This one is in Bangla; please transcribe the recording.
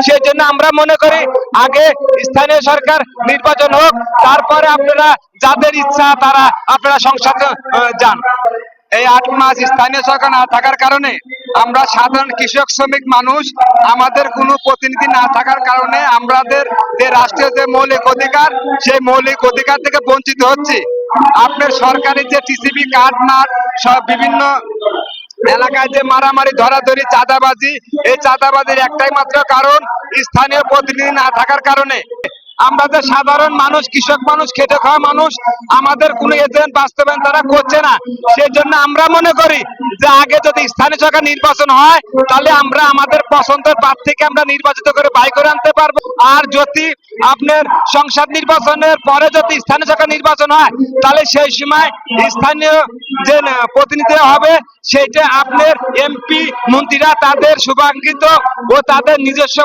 সেই জন্য আমরা মনে করি আগে স্থানীয় সরকার নির্বাচন হোক, তারপরে আপনারা যাদের ইচ্ছা তারা আপনারা সংসদে যান। এই 8 মাস স্থানীয় সরকার না থাকার কারণে আমরা সাধারণ কৃষক শ্রমিক মানুষ, আমাদের কোনো প্রতিনিধি না থাকার কারণে আমাদের যে রাষ্ট্রীয় যে মৌলিক অধিকার, সেই মৌলিক অধিকার থেকে বঞ্চিত হচ্ছে। আপনার সরকারি যে টিসিবি কার্ড মাঠ সব বিভিন্ন এলাকায় যে মারামারি ধরাধরি চাঁদাবাজি, এই চাঁদাবাজির একটাই মাত্র কারণ স্থানীয় প্রতিনিধি না থাকার কারণে। আমরা যে সাধারণ মানুষ, কৃষক মানুষ, খেটে খাওয়া মানুষ, আমাদের কোনো এজেন্ট বাস্তবায়ন তারা করছে না। সেই জন্য আমরা মনে করি যে আগে যদি স্থানীয় সরকার নির্বাচন হয় তাহলে আমরা আমাদের পছন্দের প্রার্থীকে আমরা নির্বাচিত করে বাই করে আনতে পারবো। আর যদি আপনার সংসদ নির্বাচনের পরে যদি স্থানীয় সরকার নির্বাচন হয় তাহলে সেই সময় স্থানীয় যে প্রতিনিধি হবে সেইটা আপনার এমপি মন্ত্রীরা তাদের শুভাঙ্কিত ও তাদের নিজস্ব